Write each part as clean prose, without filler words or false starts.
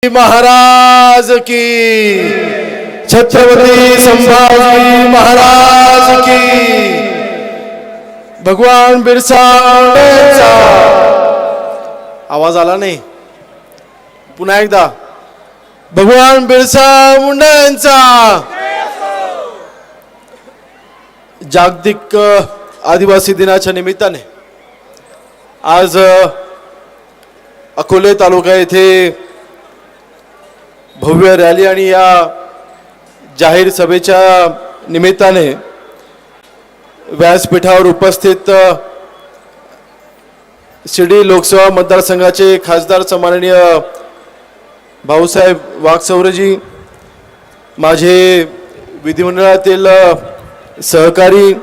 महाराज की, छत्रपती संभाजी महाराज की, भगवान बिरसा मुंडेंचा। आवाज आला नाही, पुन्हा एकदा भगवान बिरसा मुंडेंचा। जागतिक आदिवासी दिनाच्या निमित्ताने आज अकोले तालुका येथे भव्य रॅली आणि या जाहीर सभेच्या निमित्ताने व्यासपीठावर उपस्थित शिर्डी लोकसभा मतदारसंघाचे खासदार सन्माननीय भाऊसाहेब वाघचौरेजी, माझे विधिमंडळातील सहकारी,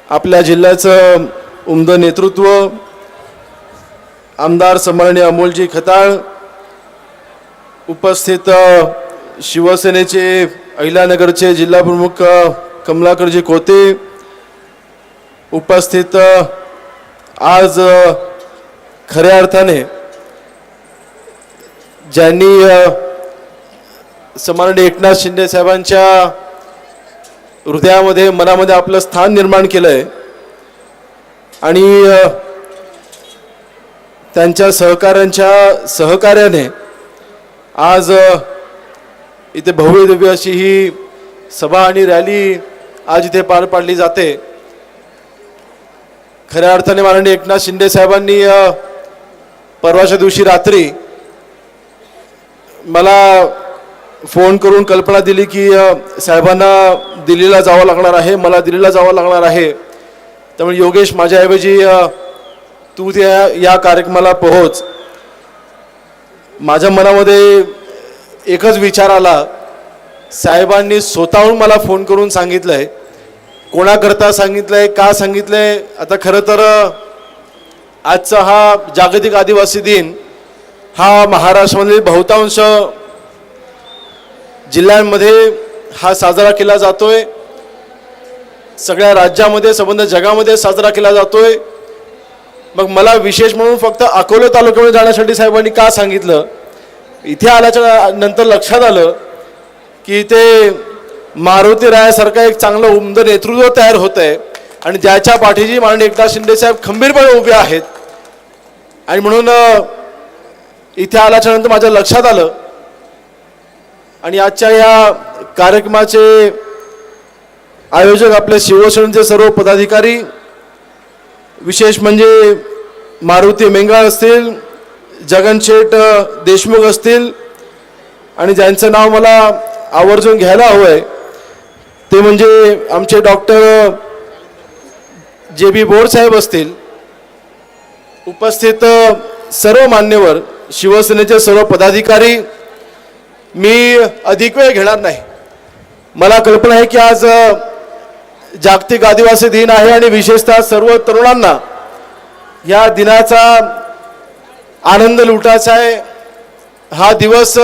आपल्या जिल्ह्याचं उमदं नेतृत्व, आमदार सन्माननीय अमोलजी खताळ, उपस्थित शिवसेनेचे अहिल्यानगरचे जिल्हाप्रमुख कमलाकरजी कोते, उपस्थित आज खऱ्या अर्थाने ज्यांनी सन्माननीय एकनाथ शिंदे साहेबांच्या हृदयामध्ये मनामध्ये आपलं स्थान निर्माण केलंय आणि त्यांच्या सहकार्याने आज इथे भव्य दिव्य अशी ही सभा आणि रॅली आज इथे पार पाडली जाते। खऱ्या अर्थाने माननीय एकनाथ शिंदे साहेबांनी परवाच्या दिवशी रात्री मला फोन करून कल्पना दिली की साहेबांना दिल्लीला जावं लागणार आहे, मला दिल्लीला जावं लागणार आहे, त्यामुळे योगेश माझ्याऐवजी तू या कार्यक्रमाला पोहोच। माझ्या मनामध्ये एकच विचार आला, साहेबांनी स्वतःहून मला फोन करून सांगितलंय, कोणाकरता सांगितलंय, का सांगितलंय? आता खरं तर आजचा हा जागतिक आदिवासी दिन हा महाराष्ट्रामधील बहुतांश जिल्ह्यांमध्ये हा साजरा केला जातोय, सगळ्या राज्यामध्ये संबंध जगामध्ये साजरा केला जातोय। मग मला विशेष म्हणून फक्त अकोले तालुक्यामध्ये जाण्यासाठी साहेबांनी का सांगितलं? इथे आल्याच्या नंतर लक्षात आलं की इथे मारुती रायासारखा एक चांगलं उमदं नेतृत्व तयार होत आहे आणि ज्याच्या पाठीशी माननीय एकनाथ शिंदे साहेब खंबीरपणे उभे आहेत, आणि म्हणून इथे आल्याच्या नंतर माझ्या लक्षात आलं। आणि आजच्या या कार्यक्रमाचे आयोजक आपले शिवसेनेचे सर्व पदाधिकारी, विशेष म्हणजे मारुती मेंगाळ असतील, जगनशेठ देशमुख असतील, आणि ज्यांचं नाव मला आवर्जून घ्यायला हवं आहे ते म्हणजे आमचे डॉक्टर JB बोर साहेब असतील, उपस्थित सर्व मान्यवर, शिवसेनेचे सर्व पदाधिकारी। मी अधिक वेळ घेणार नाही, मला कल्पना आहे की आज जागतिक आदिवासी दिन आहे आणि विशेषतः सर्व तरुणांना या दिनाचा आनंद लुटायचा आहे। हा दिवस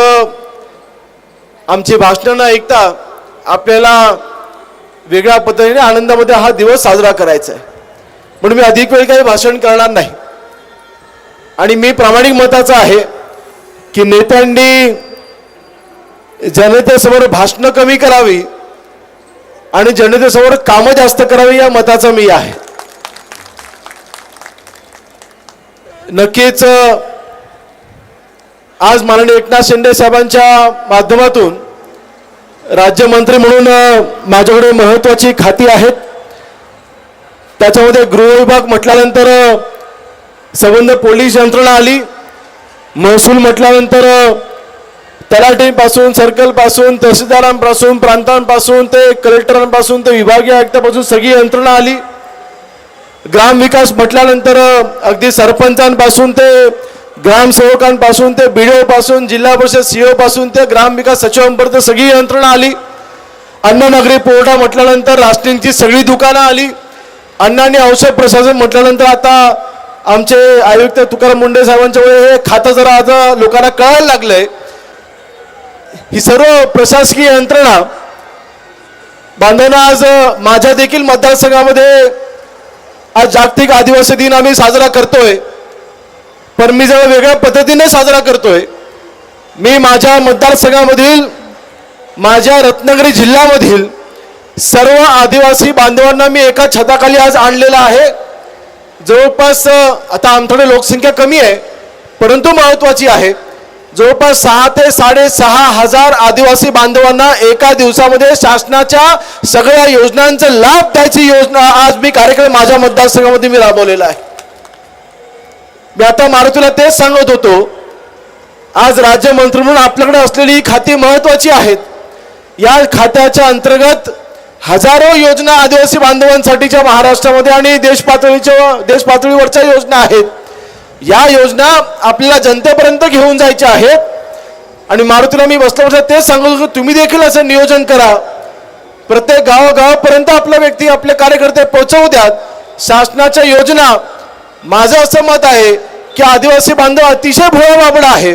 आमची भाषणं न ऐकता आपल्याला वेगळ्या पद्धतीने आनंदामध्ये हा दिवस साजरा करायचा आहे, म्हणून मी अधिक वेळ काही भाषण करणार नाही। आणि मी प्रामाणिक मताचा आहे की नेत्यांनी जनतेसमोर भाषणं कमी करावी आणि जनतेसमोर कामं जास्त करावी, या मताचा मी आहे। नक्कीच आज माननीय एकनाथ शिंदे साहेबांच्या माध्यमातून राज्यमंत्री म्हणून माझ्याकडे महत्त्वाची खाती आहेत। त्याच्यामध्ये गृह विभाग म्हटल्यानंतर संबंध पोलीस यंत्रणा आली, महसूल म्हटल्यानंतर तलाठीपासून, सर्कलपासून, तहसीलदारांपासून, प्रांतांपासून ते कलेक्टरांपासून ते विभागीय आयुक्तांपासून सगळी यंत्रणा आली। ग्रामविकास म्हटल्यानंतर अगदी सरपंचांपासून ते ग्रामसेवकांपासून ते BDO पासून, जिल्हा परिषद CO पासून ते ग्रामविकास सचिवांपर्यंत सगळी यंत्रणा आली। अन्न नागरी पुरवठा म्हटल्यानंतर राशनिंगची सगळी दुकानं आली। अन्न आणि औषध प्रशासन म्हटल्यानंतर आता आमचे आयुक्त तुकाराम मुंडे साहेबांच्यामुळे हे खातं जरा आता लोकांना कळायला लागलंय। ही सर्व प्रशासकीय यंत्रणा बांधवांना आज माझ्या देखील मतदारसंघामध्ये आज जागतिक आदिवासी दिन आम्ही साजरा करतोय, पण मी जरा वेगळ्या पद्धतीने साजरा करतोय। मी माझ्या मतदारसंघामधील माझ्या रत्नागिरी जिल्ह्यामधील सर्व आदिवासी बांधवांना मी एका छताखाली आज आणलेला आहे। जवळपास आता आमच्याकडे लोकसंख्या कमी आहे परंतु महत्त्वाची आहे। जवळपास 6 ते 6.5 हजार आदिवासी बांधवांना एका दिवसामध्ये शासनाच्या सगळ्या योजनांचा लाभ द्यायची योजना आज मी कार्यक्रम माझ्या मतदारसंघामध्ये मी राबवलेला आहे। मी आता मारुतीला तेच सांगत होतो, आज राज्यमंत्री म्हणून आपल्याकडे असलेली ही खाती महत्त्वाची आहेत। या खात्याच्या अंतर्गत हजारो योजना आदिवासी बांधवांसाठीच्या महाराष्ट्रामध्ये आणि देश पातळीवरच्या योजना आहेत। या योजना आपल्याला जनतेपर्यंत घेऊन जायच्या आहेत आणि मारुतीला मी बसल्यावर तेच सांगतो की तुम्ही देखील असं नियोजन करा, प्रत्येक गावागावापर्यंत आपला व्यक्ती आपले कार्यकर्ते पोहोचवू द्यात शासनाच्या योजना। माझं असं मत आहे की आदिवासी बांधव अतिशय भोळा आहे,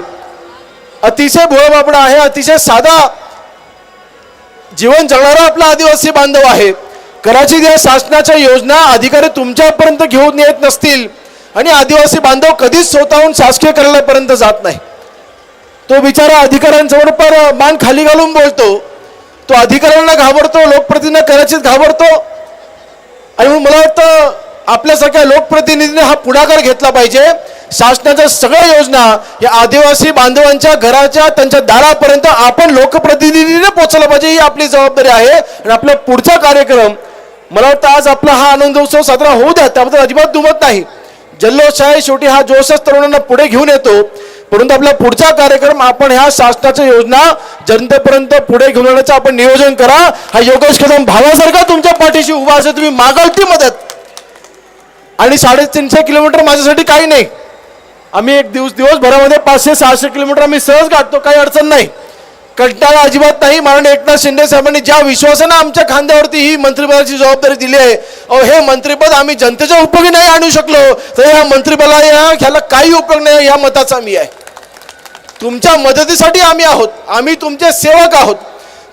अतिशय भोळा आहे, अतिशय साधा जीवन जगणारा आपला आदिवासी बांधव आहे। कदाचित या शासनाच्या योजना अधिकारी तुमच्यापर्यंत घेऊन येत नसतील आणि आदिवासी बांधव कधीच स्वतःहून शासकीय कार्यालयापर्यंत जात नाही। तो बिचारा अधिकाऱ्यांसमोर पर मान खाली घालून बोलतो, तो अधिकाऱ्यांना घाबरतो, लोकप्रतिनिधींना कदाचित घाबरतो। आणि म्हणून मला वाटतं आपल्यासारख्या लोकप्रतिनिधींनी हा पुढाकार घेतला पाहिजे। शासनाच्या सगळ्या योजना या आदिवासी बांधवांच्या घराच्या त्यांच्या दारापर्यंत आपण लोकप्रतिनिधीने पोहोचवलं पाहिजे, ही आपली जबाबदारी आहे। आणि आपला पुढचा कार्यक्रम मला वाटतं आज आपला हा आनंदोत्सव साजरा होऊ द्या, त्याबद्दल अजिबात दुमत नाही। जल्लोष आहे, शेवटी हा जोशच तरुणांना पुढे घेऊन येतो, परंतु आपला पुढचा कार्यक्रम आपण ह्या शासनाच्या योजना जनतेपर्यंत पुढे घेऊन येण्याचं आपण नियोजन करा। हा योगेश कदम भावासारखा तुमच्या पाठीशी उभा असेल, तुम्ही मागाल ती मदत। आणि 350 किलोमीटर माझ्यासाठी काही नाही, आम्ही एक दिवसभरामध्ये 500-600 किलोमीटर आम्ही सहज गाठतो, काही अडचण नाही, कंटाळा अजिबात नाही। माननीय एकनाथ शिंदे साहेबांनी ज्या विश्वासानं आमच्या खांद्यावरती ही मंत्रिपदाची जबाबदारी दिली आहे, हे मंत्रिपद आम्ही जनतेच्या उपयोगी नाही आणू शकलो तर या मंत्रिपदाला ह्याला काही उपयोग नाही, या मताचा मी आहे। तुमच्या मदतीसाठी आम्ही आहोत, आम्ही तुमचे सेवक आहोत।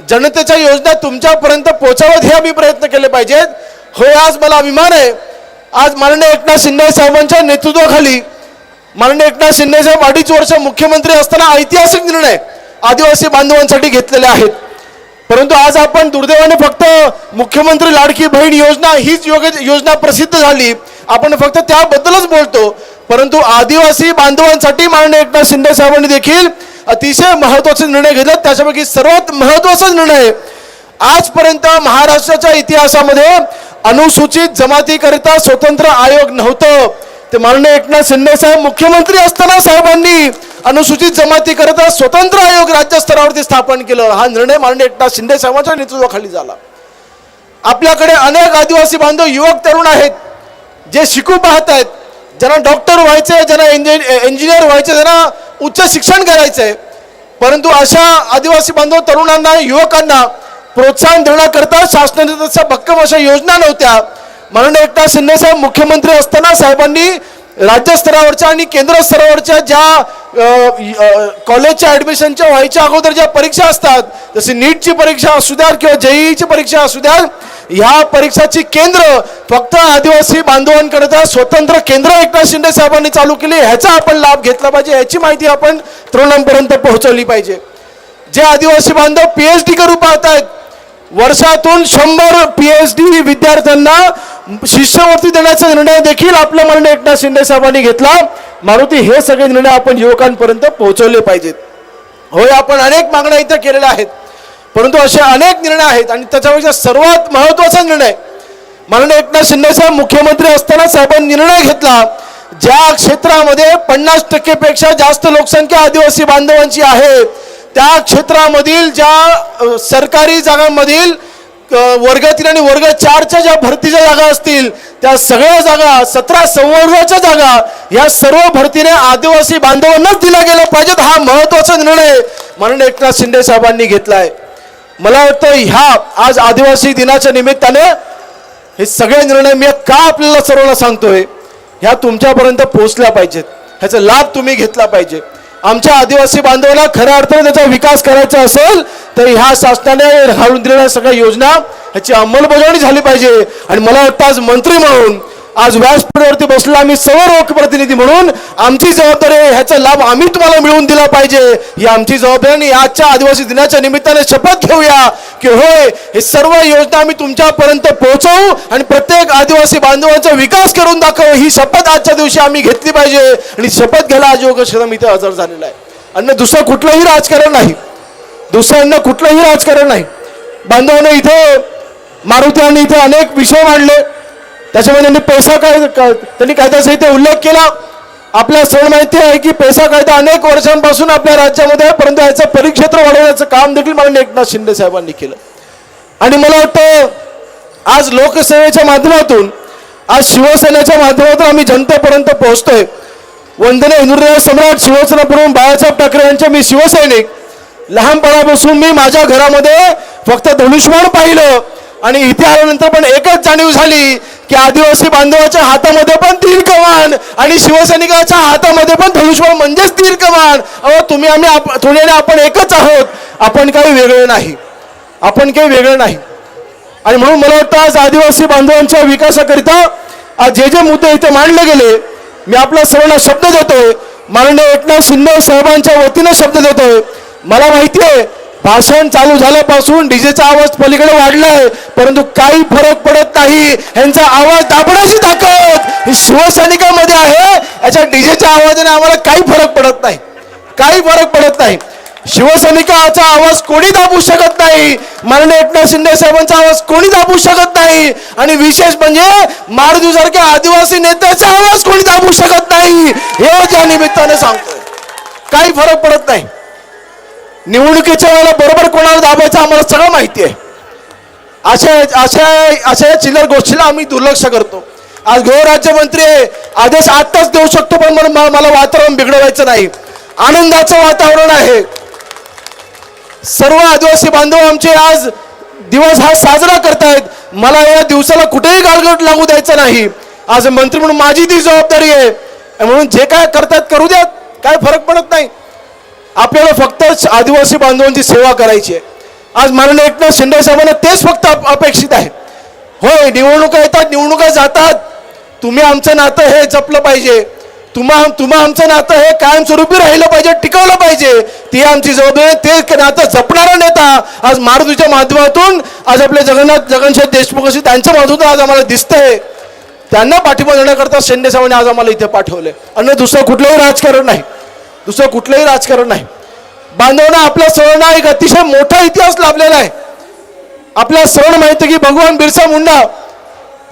जनतेच्या योजना तुमच्यापर्यंत पोहोचाव्यात हे आम्ही प्रयत्न केले पाहिजेत। होय, आज मला अभिमान आहे, आज माननीय एकनाथ शिंदे साहेबांच्या नेतृत्वाखाली माननीय एकनाथ शिंदे साहेब 2.5 वर्ष मुख्यमंत्री असताना ऐतिहासिक निर्णय आदिवासी बांधवांसाठी घेतलेले आहेत। परंतु आज आपण दुर्दैवाने फक्त मुख्यमंत्री लाडकी बहीण योजना हीच योजना प्रसिद्ध झाली, आपण फक्त त्याबद्दलच बोलतो, परंतु आदिवासी बांधवांसाठी माननीय एकनाथ शिंदे साहेबांनी देखील अतिशय महत्त्वाचे निर्णय घेतले। त्याच्यापैकी सर्वात महत्त्वाचा निर्णय, आजपर्यंत महाराष्ट्राच्या इतिहासामध्ये अनुसूचित जमातीकरिता स्वतंत्र आयोग नव्हतं, ते माननीय एकनाथ शिंदे साहेब मुख्यमंत्री असताना साहेबांनी अनुसूचित जमाती करता स्वतंत्र आयोग राज्य स्तरावरती स्थापन केलं। हा निर्णय माननीय एकनाथ शिंदे साहेबांच्या नेतृत्वाखाली झाला। आपल्याकडे अनेक आदिवासी बांधव युवक तरुण आहेत जे शिकू पाहत आहेत, ज्यांना डॉक्टर व्हायचे, ज्यांना इंजिनियर व्हायचे, ज्यांना उच्च शिक्षण करायचंय, परंतु अशा आदिवासी बांधव तरुणांना युवकांना प्रोत्साहन देण्याकरता शासनाने तशा भक्कम अशा योजना नव्हत्या। माननीय एकनाथ शिंदे साहेब मुख्यमंत्री असताना साहेबांनी राज्य स्तरावरच्या आणि केंद्र स्तरावरच्या ज्या कॉलेजच्या ऍडमिशनच्या व्हायच्या अगोदर ज्या परीक्षा असतात, जशी नीटची परीक्षा असू द्या किंवा जेईईची परीक्षा असू द्या, ह्या परीक्षाची केंद्र फक्त आदिवासी बांधवांकरता स्वतंत्र केंद्र एकनाथ शिंदे साहेबांनी चालू केली, ह्याचा आपण लाभ घेतला पाहिजे, ह्याची माहिती आपण तरुणांपर्यंत पोहोचवली पाहिजे। जे आदिवासी बांधव PhD करू पाहतायत, वर्षातून 100 PhD विद्यार्थ्यांना शिष्यवृत्ती देण्याचा निर्णय देखील आपल्या माननीय एकनाथ शिंदे साहेबांनी घेतला। मारुती, हे सगळे निर्णय आपण युवकांपर्यंत पोहोचवले पाहिजेत। होय, आपण अनेक मागण्या इथं केलेल्या आहेत, परंतु असे अनेक निर्णय आहेत आणि त्याच्यापेक्षा सर्वात महत्त्वाचा निर्णय माननीय एकनाथ शिंदे साहेब मुख्यमंत्री असताना साहेबांनी निर्णय घेतला, ज्या क्षेत्रामध्ये 50% पेक्षा जास्त लोकसंख्या आदिवासी बांधवांची आहे, त्या क्षेत्रामधील ज्या सरकारी जागांमधील वर्ग 3 आणि वर्ग 4च्या ज्या भरतीच्या जागा असतील, त्या सगळ्या जागा 17 संवर्गाच्या जागा या सर्व भरतीने आदिवासी बांधवांनाच दिल्या गेल्या पाहिजेत। हा महत्त्वाचा निर्णय माननीय एकनाथ शिंदे साहेबांनी घेतलाय। मला वाटतं ह्या आज आदिवासी दिनाच्या निमित्ताने हे सगळे निर्णय मी का आपल्याला सर्वांना सांगतोय, ह्या तुमच्यापर्यंत पोहोचल्या पाहिजेत, ह्याचा लाभ तुम्ही घेतला पाहिजे। आमच्या आदिवासी बांधवांना खऱ्या अर्थाने त्याचा विकास करायचा असेल तर ह्या शासनाने घालून दिलेल्या सगळ्या योजना ह्याची अंमलबजावणी झाली पाहिजे। आणि मला वाटतं आज मंत्री म्हणून आज व्यासपीठावरती बसलो आम्ही सर्व लोकप्रतिनिधी म्हणून आमची जबाबदारी आहे, ह्याचा लाभ आम्ही तुम्हाला मिळवून दिला पाहिजे ही आमची जबाबदारी. आणि आजच्या आदिवासी दिनाच्या निमित्ताने शपथ घेऊया की होय हे सर्व योजना आम्ही तुमच्यापर्यंत पोहोचवू आणि प्रत्येक आदिवासी बांधवांचा विकास करून दाखवू ही शपथ आजच्या दिवशी आम्ही घेतली पाहिजे. आणि शपथ घ्यायला आज योगक्षेम इथे हजर झालेला आहे. आणि दुसरं कुठलंही राजकारण नाही, दुसऱ्यांना कुठलंही राजकारण नाही. बांधवांनी इथे मारुतीयांनी इथे अनेक विषय मांडले, त्याच्यामध्ये त्यांनी पैसा त्यांनी कायद्याचा इथे उल्लेख केला. आपल्या सर्व माहिती आहे की पैसा कायदा अनेक वर्षांपासून आपल्या राज्यामध्ये आहे, परंतु याचं परिक्षेत्र वाढवण्याचं काम देखील माननीय एकनाथ शिंदे साहेबांनी केलं. आणि मला वाटतं आज लोकसेवेच्या माध्यमातून आज शिवसेनेच्या माध्यमातून आम्ही जनतेपर्यंत पोहोचतोय. वंदनीय हिंदुहृदय सम्राट शिवसेना प्रमुख बाळासाहेब ठाकरे यांचे मी शिवसैनिक. लहानपणापासून मी माझ्या घरामध्ये फक्त धनुष्यबाण पाहिलं आणि इथे आल्यानंतर पण एकच जाणीव झाली की आदिवासी बांधवाच्या हातामध्ये पण तीर कमान आणि शिवसैनिकाच्या हातामध्ये पण धनुष्यबाण म्हणजेच तीर कमान. अहो तुम्ही आपण एकच आहोत, आपण काही वेगळे नाही, आपण काही वेगळे नाही. आणि म्हणून मला वाटतं आज आदिवासी बांधवांच्या विकासाकरिता आज जे जे मुद्दे इथे मांडले गेले मी आपल्या सर्वांना शब्द देतोय, माननीय एकनाथ शिंदे साहेबांच्या वतीने शब्द देतोय. मला माहिती आहे भाषण चालू झाल्यापासून डीजेचा आवाज पलीकडे वाढलाय, परंतु काही फरक पडत नाही. यांचा आवाज दाबण्याची ताकद ही शिवसैनिकांमध्ये आहे. याच्या डीजेच्या आवाजाने आम्हाला काही फरक पडत नाही, काही फरक पडत नाही. शिवसैनिकाचा आवाज कोणी दाबू शकत नाही, माननीय एकनाथ शिंदे साहेबांचा आवाज कोणी दाबू शकत नाही. आणि विशेष म्हणजे मारुतीसारख्या आदिवासी नेत्याचा आवाज कोणी दाबू शकत नाही. हे या निमित्ताने सांगतोय, काही फरक पडत नाही. निवडणुकीच्या वेळेला बरोबर कोणाला दाबायचं आम्हाला सगळं माहिती आहे. अशा चिल्लर गोष्टीला आम्ही दुर्लक्ष करतो. आज गृहराज्यमंत्री आदेश आत्ताच देऊ शकतो, पण मला वातावरण बिघडवायचं नाही. आनंदाचं वातावरण आहे. सर्व आदिवासी बांधव आमचे आज दिवस हा साजरा करतायत. मला या दिवसाला कुठेही गालगट लागू द्यायचं नाही. आज मंत्री म्हणून माझी ती जबाबदारी आहे. म्हणून जे काय करतात करू द्यात, काय फरक पडत नाही. आपल्याला फक्त आदिवासी बांधवांची सेवा करायची आहे. आज माननीय एकनाथ शिंदे साहेबांना तेच फक्त अपेक्षित आहे. होय निवडणुका येतात, निवडणुका जातात, तुम्ही आमचं नातं हे जपलं पाहिजे, तुम्हा आमचं नातं हे कायमस्वरूपी राहिलं पाहिजे, टिकवलं पाहिजे. ती आमची जबाबदारी. ते नातं जपणारा नेता आज मारुतीच्या माध्यमातून आज आपले जगन्नाथ देशमुख असे त्यांच्या माध्यमातून आज आम्हाला दिसतंय. त्यांना पाठिंबा देण्याकरता शिंदे साहेबांनी आज आम्हाला इथे पाठवले. आणि दुसरं कुठलंही राजकारण नाही, दुसरं कुठलंही राजकारण नाही. बांधवांना आपल्या सर्वांना एक अतिशय मोठा इतिहास लाभलेला आहे. आपल्या सर्वांना माहिती आहे की भगवान बिरसा मुंडा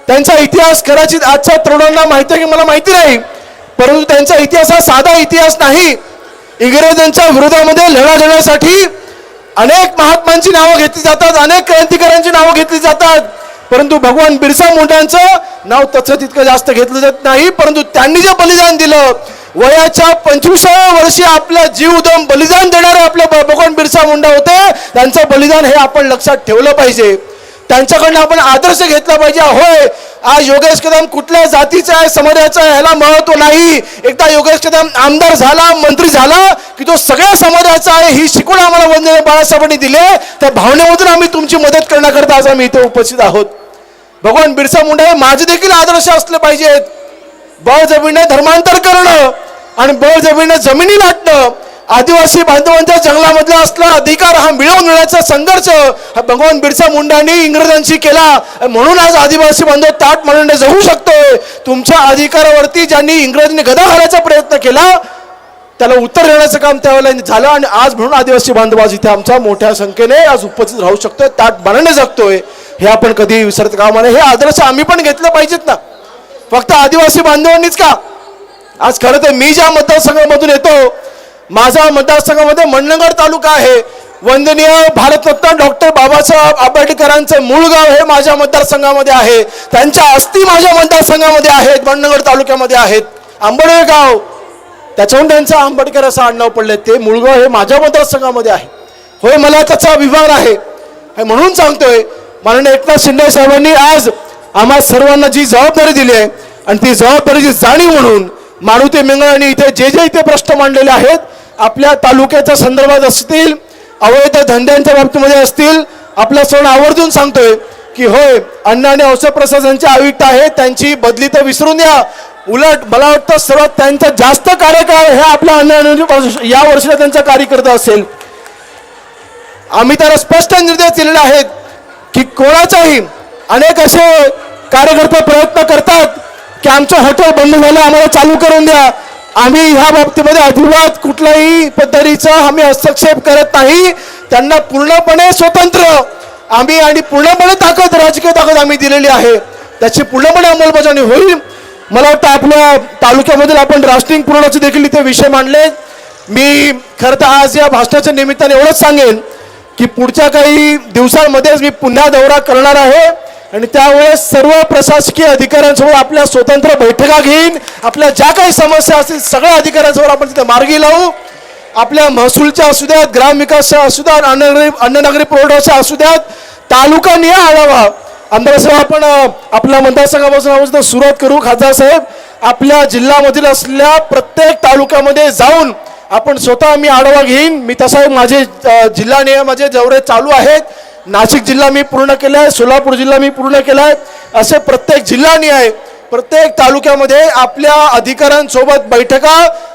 त्यांचा इतिहास कदाचित आजच्या तरुणांना माहिती आहे की मला माहिती नाही, परंतु त्यांचा इतिहास हा साधा इतिहास नाही. इंग्रजांच्या विरोधामध्ये लढा देण्यासाठी अनेक महात्मांची नावं घेतली जातात, अनेक क्रांतिकारांची नावं घेतली जातात, परंतु भगवान बिरसा मुंडांचं नाव तसं तितकं जास्त घेतलं जात नाही. परंतु त्यांनी जे बलिदान दिलं, वयाच्या 25व्या वर्षी आपला जीवदम बलिदान देणारे आपले भगवान बिरसा मुंडा होते. त्यांचं बलिदान हे आपण लक्षात ठेवलं पाहिजे. त्यांच्याकडनं आपण आदर्श घेतला पाहिजे. होय आज योगेश कदम कुठल्या जातीचा आहे, समाजाचा आहे, ह्याला महत्व नाही. एकदा योगेश कदम आमदार झाला, मंत्री झाला की तो सगळ्या समाजाचा आहे ही शिकवण आम्हाला वंदनीय बाळासाहेबांनी दिले. त्या भावनेमधून आम्ही तुमची मदत करण्याकरता आज आम्ही इथे उपस्थित आहोत. भगवान बिरसा मुंडा हे माझे देखील आदर्श असले पाहिजेत. बळजबरीने धर्मांतर करणं आणि बळजबरीने जमिनी लाटणं, आदिवासी बांधवांच्या जंगलामधला असला अधिकार हा मिळवून मिळण्याचा संघर्ष हा भगवान बिरसा मुंडांनी इंग्रजांशी केला. म्हणून आज आदिवासी बांधव ताट मानणे जगू शकतोय. तुमच्या अधिकारावरती ज्यांनी इंग्रजांनी गदा घालायचा प्रयत्न केला त्याला उत्तर देण्याचं काम त्यावेळेला झालं. आणि आज म्हणून आदिवासी बांधव आज इथे आमच्या मोठ्या संख्येने आज उपस्थित राहू शकतोय, ताट मानणे जगतोय. हे आपण कधी विसरत कामा नये. हे आदर्श आम्ही पण घेतलं पाहिजेत ना, फक्त आदिवासी बांधवांनीच का. आज खरं तर मी ज्या मतदारसंघामधून येतो, माझा मतदारसंघामध्ये मंडणगड तालुका आहे. वंदनीय भारतरत्न डॉक्टर बाबासाहेब आंबेडकरांचे मूळ गाव हे माझ्या मतदारसंघामध्ये आहे. त्यांच्या अस्थी माझ्या मतदारसंघामध्ये आहेत, मंडणगड तालुक्यामध्ये आहेत. आंबेडकर गाव त्याच्याहून त्यांचं आंबेडकर असं आडनाव पडले, ते मूळगाव हे माझ्या मतदारसंघामध्ये आहे. होय मला त्याचा अभिमान आहे. म्हणून सांगतोय माननीय एकनाथ शिंदे साहेबांनी आज आम्हा सर्वांना जी जबाबदारी दिली आहे आणि ती जबाबदारीची जाणीव म्हणून मारुती मेंगळांनी इथे जे इथे प्रश्न मांडलेले आहेत, आपल्या तालुक्याच्या संदर्भात असतील, अवैध धंद्यांच्या बाबतीमध्ये असतील, आपल्या सर्वांना आवर्जून सांगतोय की होय अन्न आणि औषध प्रशासनाचे आयुक्त आहेत, त्यांची बदली तर विसरून द्या, उलट मला वाटतं सर्वात त्यांचा जास्त कार्यकाळ हे आपल्या अन्न आणि या वर्षीला त्यांचा कार्यकर्ता असेल. आम्ही त्याला स्पष्ट निर्देश दिलेले आहेत की कोणाचाही अनेक असे कार्यकर्ते प्रयत्न करतात की आमचं हॉटेल बंद झालं आम्हाला चालू करून द्या. आम्ही ह्या बाबतीमध्ये अजिबात कुठल्याही पद्धतीचा आम्ही हस्तक्षेप करत नाही. त्यांना पूर्णपणे स्वतंत्र आम्ही आणि पूर्णपणे ताकद राजकीय ताकद आम्ही दिलेली आहे, त्याची पूर्णपणे अंमलबजावणी होईल. मला वाटतं आपल्या तालुक्यामधील आपण राष्ट्रीय पुरवण्याचे देखील इथे विषय मांडले. मी खरं तर आज या भाषणाच्या निमित्ताने एवढंच सांगेन की पुढच्या काही दिवसांमध्येच मी पुन्हा दौरा करणार आहे आणि त्यावेळेस सर्व प्रशासकीय अधिकाऱ्यांसोबत आपल्या स्वतंत्र बैठका घेईन. आपल्या ज्या काही समस्या असतील सगळ्या अधिकाऱ्यांसोबत आपण तिथे मार्गी लावू. आपल्या महसूलच्या असू द्यात, ग्रामविकासच्या असू द्यात, अन्ननागरी पुरवठ्याच्या असू द्यात, तालुका निहाय आढावा आमदार साहेब आपण आपल्या मतदारसंघापासून सुरुवात करू. खासदार साहेब आपल्या जिल्ह्यामधील असलेल्या प्रत्येक तालुक्यामध्ये जाऊन आपण स्वतः मी आढावा घेईन. मी तसा माझे जिल्हा निहाय माझे दौरे चालू आहेत. नाशिक जिल्हा मी पूर्ण केला आहे, सोलापूर जिल्हा मी पूर्ण केला आहे. असे प्रत्येक जिल्हा निहाय प्रत्येक तालुक्यामध्ये आपल्या अधिकाऱ्यांसोबत बैठका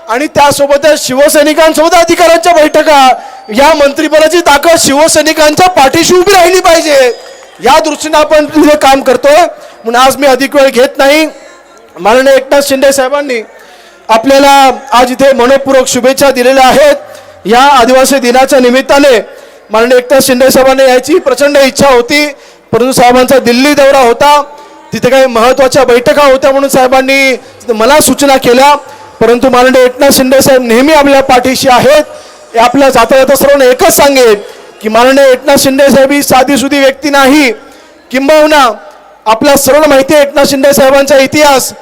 आणि त्यासोबतच शिवसैनिकांसोबत अधिकाऱ्यांच्या बैठका. या मंत्रिपदाची ताकद शिवसैनिकांच्या पाठीशी उभी राहिली पाहिजे या दृष्टीने आपण तिथे काम करतोय. म्हणून आज मी अधिक वेळ घेत नाही. माननीय एकनाथ शिंदे साहेबांनी आपल्याला आज इथे मनपूर्वक शुभेच्छा दिलेल्या आहेत. या आदिवासी दिनाच्या निमित्ताने माननीय एकनाथ शिंदे साहेबांनी याची प्रचंड इच्छा होती, परंतु साहेबांचा दिल्ली दौरा होता, तिथे काही महत्त्वाच्या बैठका होत्या म्हणून साहेबांनी मला सूचना केल्या. परंतु माननीय एकनाथ शिंदे साहेब नेहमी आपल्या पाठीशी आहेत. आपल्या जाता जाता सर्वांना एकच सांगेन की माननीय एकनाथ शिंदे साहेब ही साधीसुधी व्यक्ती नाही. किंबहुना आपल्या सर्वांना माहिती आहे एकनाथ शिंदे साहेबांचा इतिहास.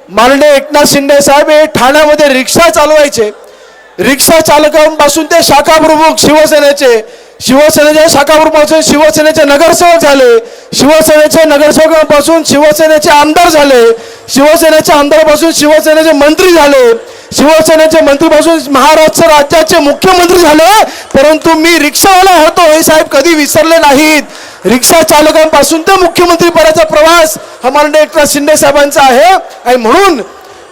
माननीय एकनाथ शिंदे साहेब हे ठाण्यामध्ये रिक्षा चालवायचे. रिक्षा चालकांपासून ते शाखा प्रमुख शिवसेनेचे शाखा प्रमुख शिवसेनेचे नगरसेवक झाले. शिवसेनेच्या नगरसेवकांपासून शिवसेनेचे आमदार झाले. शिवसेनेच्या आमदारापासून शिवसेनेचे मंत्री झाले. शिवसेनेचे मंत्रीपासून महाराष्ट्र राज्याचे मुख्यमंत्री झाले. परंतु मी रिक्षावाला होतो हे साहेब कधी विसरले नाहीत. रिक्षा चालकांपासून ते मुख्यमंत्री पदाचा प्रवास हा माननीय एकनाथ शिंदे साहेबांचा आहे आणि म्हणून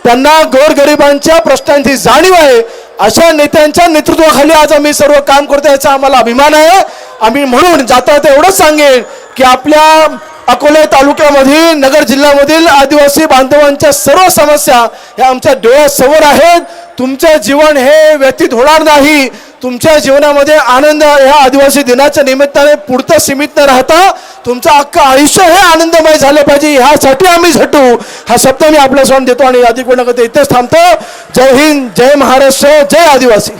त्यांना गोरगरिबांच्या प्रश्नांची जाणीव आहे. अशा नेत्यांच्या नेतृत्वाखाली आज आम्ही सर्व काम करतो याचा आम्हाला अभिमान आहे. आम्ही म्हणून जाता जाता एवढंच सांगेन की आपल्या अकोले तालुक्यामधील नगर जिल्ह्यामधील आदिवासी बांधवांच्या सर्व समस्या ह्या आमच्या डोळ्यासमोर आहेत. तुमचं जीवन हे व्यतीत होणार नाही. तुमच्या जीवनामध्ये आनंद ह्या आदिवासी दिनाच्या निमित्ताने पुढचं सीमित न राहता तुमचं अख्खं आयुष्य हे आनंदमय झालं पाहिजे ह्यासाठी आम्ही झटू हा शब्द मी आपल्या समोर देतो आणि अधिक वेळ न करता इथेच थांबतो. जय हिंद, जय महाराष्ट्र, जय आदिवासी.